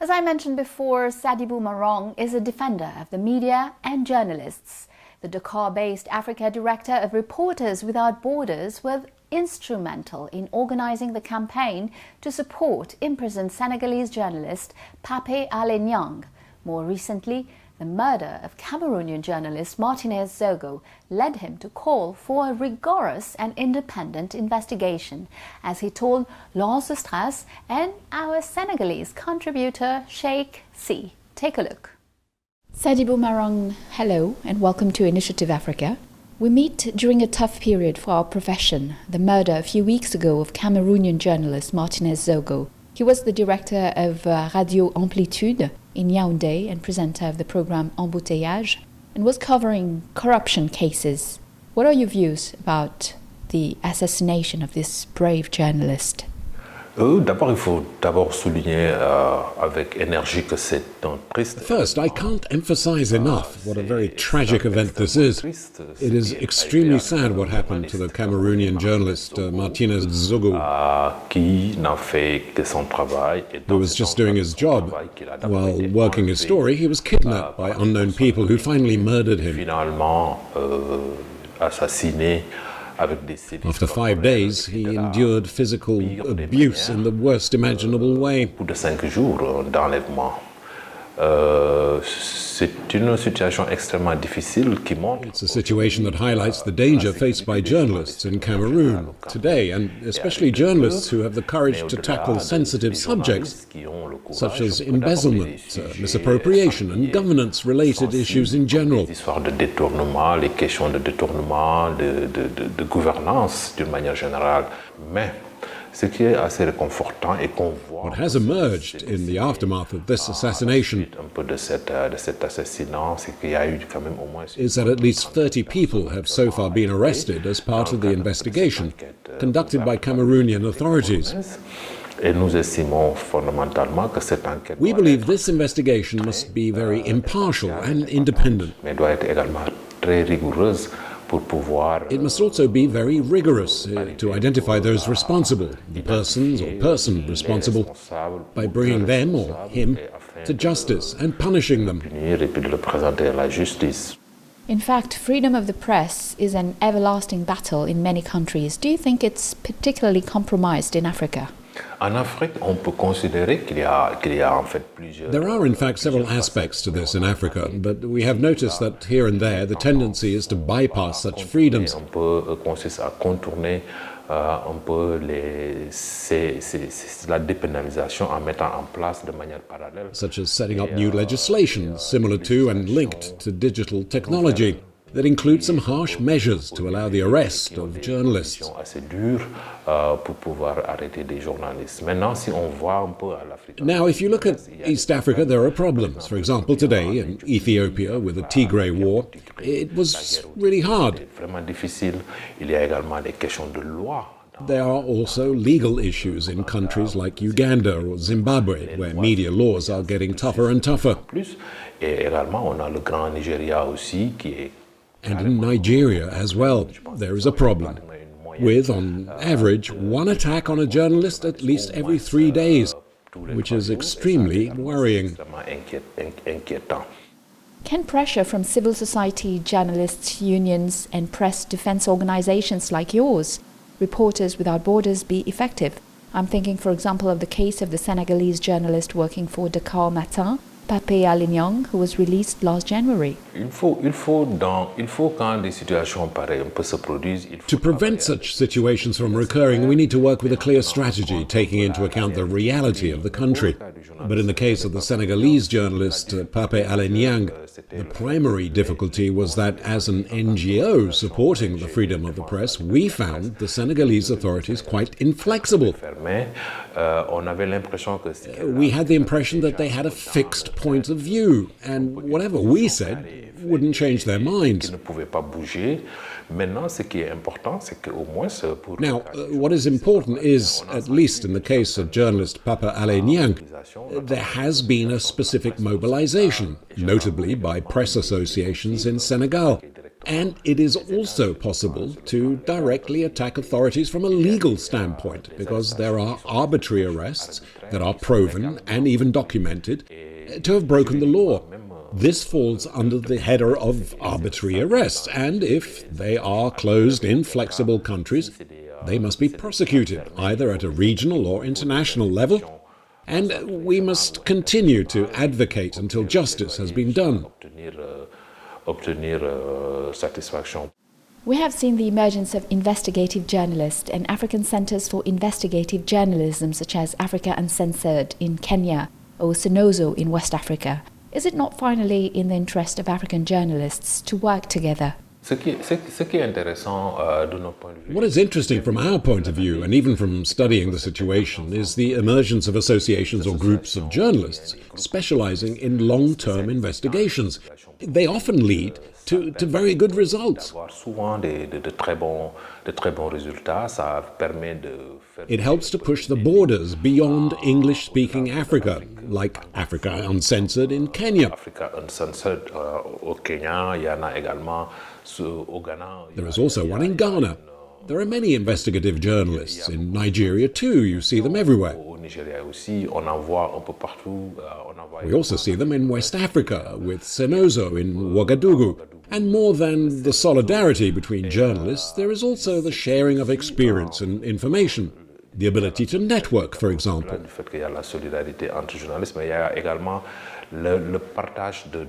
As I mentioned before, Sadibou Marong is a defender of the media and journalists. The Dakar-based Africa director of Reporters Without Borders was instrumental in organizing the campaign to support imprisoned Senegalese journalist Pape Alé Niang. More recently, the murder of Cameroonian journalist Martinez Zogo led him to call for a rigorous and independent investigation, as he told Laurence Strass and our Senegalese contributor Sheikh C. Take a look. Sadibou Marong, hello and welcome to Initiative Africa. We meet during a tough period for our profession, the murder a few weeks ago of Cameroonian journalist Martinez Zogo. He was the director of Radio Amplitude in Yaoundé and presenter of the program Embouteillage, and was covering corruption cases. What are your views about the assassination of this brave journalist? D'abord, il faut d'abord souligner avec énergie que c'est un triste. First, I can't emphasize enough what a very tragic event this is. It is extremely sad what happened to the Cameroonian journalist Martinez Zogo, Qui n'a fait que son travail. who was just doing his job. While working his story, he was kidnapped by unknown people who finally murdered him. Finalement assassiné. After 5 days, he endured physical abuse in the worst imaginable way. Au bout de 5 jours d'enlèvement. C'est une situation extrêmement difficile qui montre. It's a situation that highlights the danger faced by journalists in Cameroon today, and especially journalists who have the courage to tackle sensitive subjects such as embezzlement, misappropriation, and governance-related issues in general. Les histoires de détournement, les questions de détournement, de gouvernance d'une manière générale. Mais ce qui est assez réconfortant et qu'on voit. What has emerged in the aftermath of this assassination Un peu de cet assassinat, c'est qu'il y a eu quand même au moins. is that at least 30 people have so far been arrested as part of the investigation conducted by Cameroonian authorities. Et nous estimons fondamentalement que cette enquête. We believe this investigation must be very impartial and independent. Mais doit être également très rigoureuse. It must also be very rigorous to identify those responsible, the persons or person responsible, by bringing them or him to justice and punishing them. In fact, freedom of the press is an everlasting battle in many countries. Do you think it's particularly compromised in Africa? En Afrique, on peut considérer qu'il y a en fait plusieurs. There are in fact several aspects to this in Africa, but we have noticed that here and there the tendency is to bypass such freedoms. On peut consiste à contourner un peu la dépénalisation en mettant en place de manière parallèle. Such as setting up new legislation similar to and linked to digital technology that include some harsh measures to allow the arrest of journalists. Assez dur pour pouvoir arrêter des journalistes. Maintenant, si on voit un peu à l'Afrique. Now, if you look at East Africa, there are problems. For example, today in Ethiopia with the Tigray War, it was really hard. Vraiment difficile. Il y a également des questions de loi. There are also legal issues in countries like Uganda or Zimbabwe, where media laws are getting tougher and tougher. Plus, et également, on a le Grand Nigeria aussi qui est. And in Nigeria as well, there is a problem, with, on average, one attack on a journalist at least every 3 days, which is extremely worrying. Can pressure from civil society, journalists, unions, and press defense organizations like yours, Reporters Without Borders, be effective? I'm thinking, for example, of the case of the Senegalese journalist working for Dakar Matin, Pape Alé Niang, who was released last January. To prevent such situations from recurring, we need to work with a clear strategy, taking into account the reality of the country. But in the case of the Senegalese journalist Pape Alé Niang, the primary difficulty was that as an NGO supporting the freedom of the press, we found the Senegalese authorities quite inflexible. We had the impression that they had a fixed point of view, and whatever we said wouldn't change their minds. Now, what is important is, at least in the case of journalist Pape Alé Niang, there has been a specific mobilization, notably by press associations in Senegal. And it is also possible to directly attack authorities from a legal standpoint, because there are arbitrary arrests that are proven and even documented to have broken the law. This falls under the header of arbitrary arrests, and if they are closed, inflexible countries, they must be prosecuted, either at a regional or international level, and we must continue to advocate until justice has been done. We have seen the emergence of investigative journalists and African centers for investigative journalism, such as Africa Uncensored in Kenya or Sonozo in West Africa. Is it not finally in the interest of African journalists to work together? What is interesting from our point of view, and even from studying the situation, is the emergence of associations or groups of journalists specializing in long-term investigations. They often lead to very good results. It helps to push the borders beyond English-speaking Africa, like Africa Uncensored in Kenya. There is also one in Ghana. There are many investigative journalists. In Nigeria too, you see them everywhere. We also see them in West Africa, with Sonozo in Ouagadougou. And more than the solidarity between journalists, there is also the sharing of experience and information. The ability to network, for example. Le partage de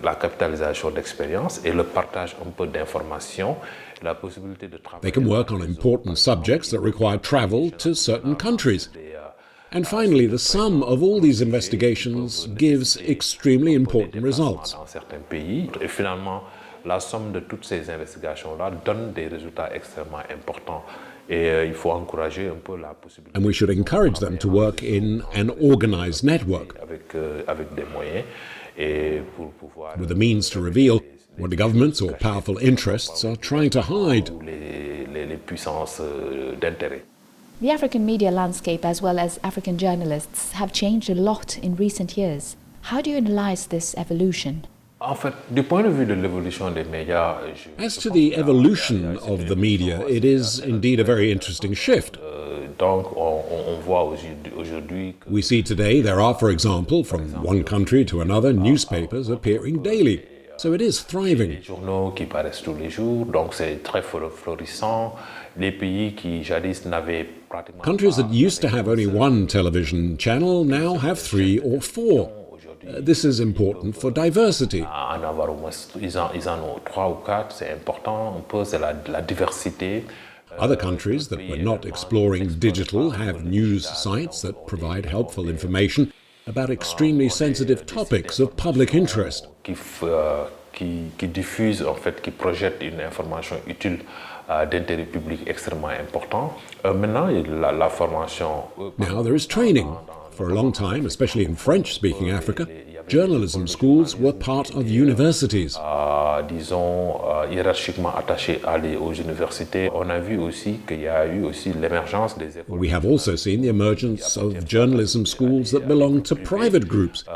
la capitalisation d'expérience et le partage un peu d'informations, la possibilité de travailler. They can work on important subjects that require travel to certain countries. And finally, the sum of all these investigations gives extremely important results. Dans certains pays, et finalement, la somme de toutes ces investigations-là donne des résultats extrêmement importants. And we should encourage them to work in an organized network, with the means to reveal what the governments or powerful interests are trying to hide. The African media landscape, as well as African journalists, have changed a lot in recent years. How do you analyze this evolution? As to the evolution of the media, it is indeed a very interesting shift. We see today there are, for example, from one country to another, newspapers appearing daily. So it is thriving. Countries that used to have only one television channel now have 3 or 4. This is important for diversity. Other countries that were not exploring digital have news sites that provide helpful information about extremely sensitive topics of public interest. Qui diffuse, en fait, qui projette une information utile d'intérêt public extrêmement important. Maintenant, la formation. Now there is training. For a long time, especially in French-speaking Africa, journalism schools were part of universities. Disons, hiérarchiquement attachés aux universités. On a vu aussi qu'il y a eu aussi l'émergence des écoles. We have also seen the emergence of journalism schools that belong to private groups.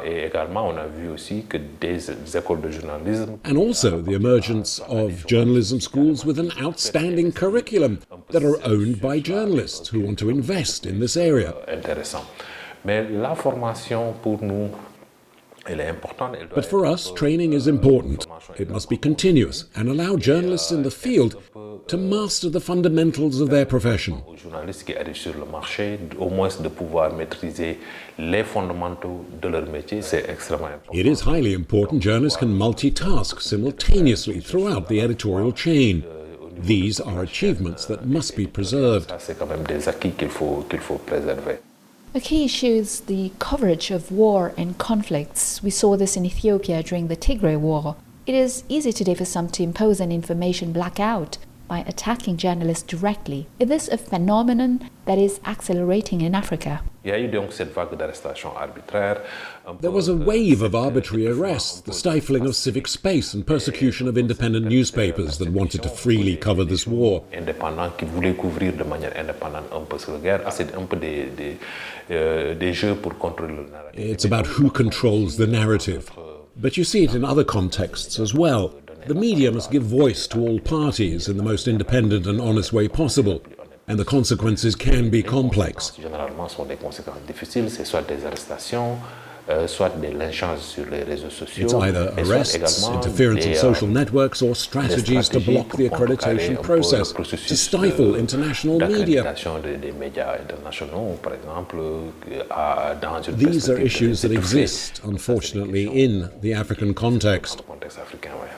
Et également, on a vu aussi que des écoles de journalisme. And also the emergence of journalism schools with an outstanding curriculum that are owned by journalists who want to invest in this area. Intéressant. Mais la formation pour nous, elle est importante. But for us, training is important. It must be continuous and allow journalists in the field to master the fundamentals of their profession. Aux journalistes qui arrivent sur le marché, au moins de pouvoir maîtriser les fondamentaux de leur métier, c'est extrêmement important. It is highly important journalists can multitask simultaneously throughout the editorial chain. These are achievements that must be preserved. Ça, c'est quand même des acquis qu'il faut préserver. A key issue is the coverage of war and conflicts. We saw this in Ethiopia during the Tigray War. It is easy today for some to impose an information blackout by attacking journalists directly. Is this a phenomenon that is accelerating in Africa? There was a wave of arbitrary arrests, the stifling of civic space and persecution of independent newspapers that wanted to freely cover this war. It's about who controls the narrative. But you see it in other contexts as well. The media must give voice to all parties in the most independent and honest way possible, and the consequences can be complex. Généralement, sont des conséquences difficiles, c'est soit des arrestations, soit des lynchages sur les réseaux sociaux. It's either et soit arrests, également interference in des, social networks, or strategies to block the accreditation process, to stifle international media. d'accréditation des médias internationaux, par exemple, dans une These are perspective issues that d'étouffer exist, unfortunately, in the African context. le contexte africain, ouais.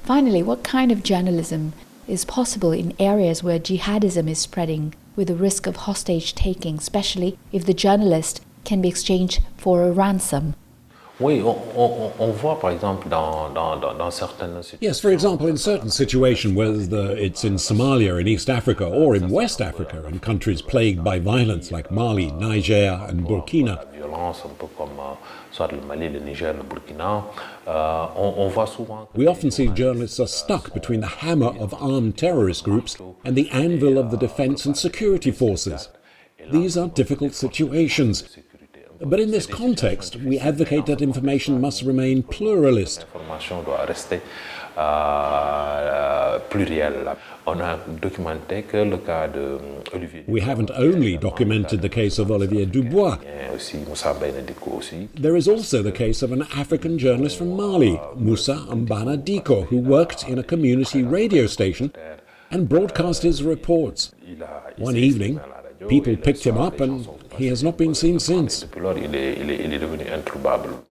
Finally, what kind of journalism is possible in areas where jihadism is spreading, with the risk of hostage taking, especially if the journalist can be exchanged for a ransom? Oui, on voit par exemple dans certaines situations. Yes, for example, in certain situations, whether it's in Somalia, in East Africa, or in West Africa, in countries plagued by violence like Mali, Niger, and Burkina, Violence, un peu comme soit le Mali, le Niger, le Burkina, on voit souvent. we often see journalists are stuck between the hammer of armed terrorist groups and the anvil of the defense and security forces. These are difficult situations. But in this context, we advocate that information must remain pluralist. L'information doit rester plurielle. On a documenté que le cas de Olivier We haven't only documented the case of Olivier Dubois. aussi, Moussa Benediko aussi. There is also the case of an African journalist from Mali, Moussa Mbana Diko, who worked in a community radio station and broadcast his reports. One evening, people picked him up and he has not been seen since. Depuis lors, il est devenu introuvable.